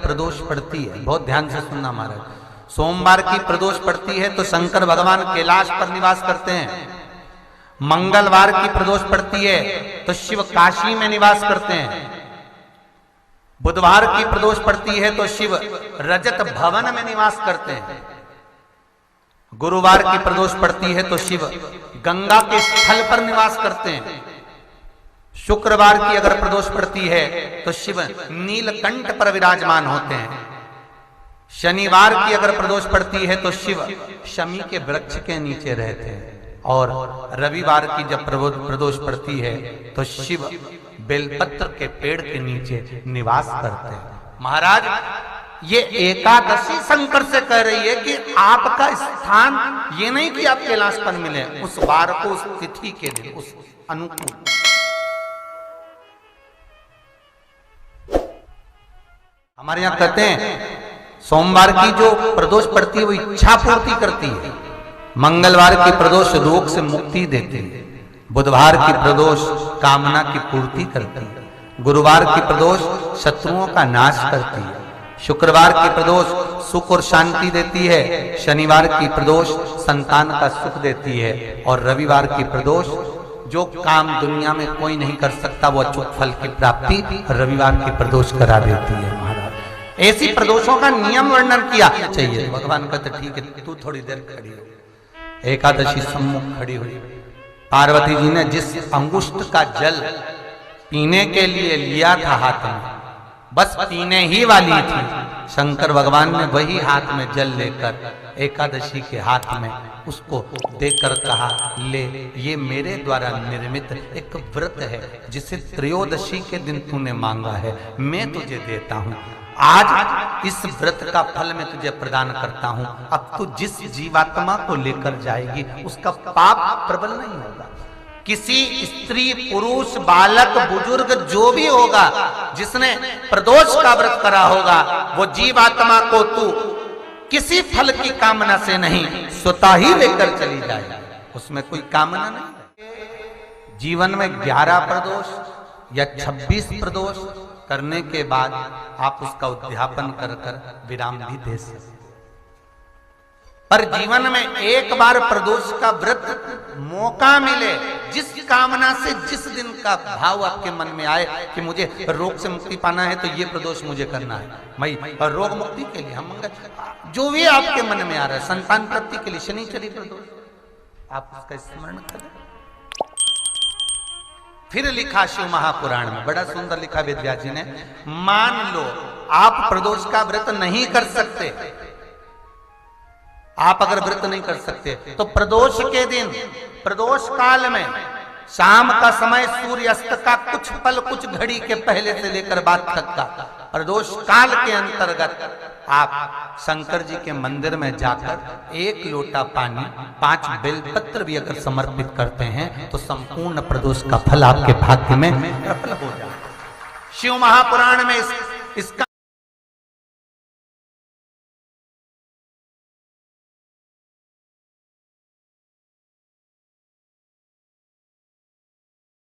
प्रदोष पड़ती है, बहुत ध्यान से सुनना महाराज। सोमवार की प्रदोष पड़ती है तो शंकर भगवान कैलाश पर निवास करते हैं। मंगलवार की प्रदोष पड़ती है तो शिव काशी में निवास करते हैं। बुधवार की प्रदोष पड़ती है तो शिव रजत भवन में निवास करते हैं। गुरुवार की प्रदोष पड़ती है तो शिव गंगा के स्थल पर निवास करते हैं। शुक्रवार की अगर प्रदोष पड़ती है तो शिव नीलकंठ पर विराजमान होते हैं। शनिवार की अगर प्रदोष पड़ती है तो शिव शमी के वृक्ष के नीचे रहते हैं। और रविवार की जब प्रदोष पड़ती है तो शिव बेलपत्र के पेड़ के नीचे निवास करते हैं। महाराज ये एकादशी शंकर से कह रही है कि आपका स्थान ये नहीं कि आप कैलाश पर मिले, उस वार को, उस तिथि के दिन, उस अनुकूल। हमारे यहां कहते हैं सोमवार की जो प्रदोष पड़ती है वो इच्छा पूर्ति करती है। मंगलवार की प्रदोष रोग से मुक्ति देती है। बुधवार की प्रदोष कामना की पूर्ति करती है। गुरुवार की प्रदोष शत्रुओं का नाश करती है। शुक्रवार की प्रदोष सुख और शांति देती है। शनिवार की प्रदोष संतान का सुख देती है। और रविवार की प्रदोष जो काम दुनिया में कोई नहीं कर सकता वो अचूक फल की प्राप्ति रविवार की प्रदोष करा देती है। महाराज ऐसी प्रदोषों का नियम वर्णन किया चाहिए। भगवान कहते ठीक है तू थोड़ी देर खड़ी हो। एकादशी सम्मुख खड़ी हुई। पार्वती जी ने जिस अंगुष्ठ का जल पीने के लिए लिया था हाथ में, बस पीने ही वाली थी, शंकर भगवान ने वही हाथ में जल लेकर एकादशी के हाथ में उसको देकर कहा ले, ये मेरे द्वारा निर्मित एक व्रत है जिसे त्रयोदशी के दिन तूने मांगा है, मैं तुझे देता हूं। आज इस व्रत का फल मैं तुझे प्रदान करता हूं। अब तू जिस जीवात्मा को लेकर जाएगी उसका पाप प्रबल नहीं होगा। किसी स्त्री, पुरुष, बालक, बुजुर्ग जो भी होगा जिसने प्रदोष का व्रत करा होगा वो जीवात्मा को तू किसी फल की कामना से नहीं स्वतः ही लेकर चली जाए, उसमें कोई कामना नहीं। जीवन में 11 प्रदोष या 26 प्रदोष करने के बाद आप उसका उद्यापन कर कर विराम भी दे सकते। पर जीवन में एक बार प्रदोष का व्रत मौका मिले, जिस कामना से जिस दिन का भाव आपके मन में आए कि मुझे रोग से मुक्ति पाना है तो ये प्रदोष मुझे करना है, भाई रोग मुक्ति के लिए हम जो भी आपके मन में आ रहा है, संतान प्राप्ति के लिए शनिचरी प्रदोष, आप उसका स्मरण करें। फिर लिखा शिव महापुराण में, बड़ा सुंदर लिखा वेदव्यास जी ने, मान लो आप प्रदोष का व्रत नहीं कर सकते, आप अगर व्रत नहीं कर सकते तो प्रदोष के दिन, प्रदोष काल में शाम का समय सूर्यास्त का कुछ पल, कुछ घड़ी के पहले से लेकर बाद तक का प्रदोष काल के अंतर्गत आप शंकर जी के मंदिर में जाकर 1 लोटा पानी, 5 बेलपत्र भी अगर समर्पित करते हैं तो संपूर्ण प्रदोष का फल आपके भाग्य में प्रबल हो जाए। शिव महापुराण में इसका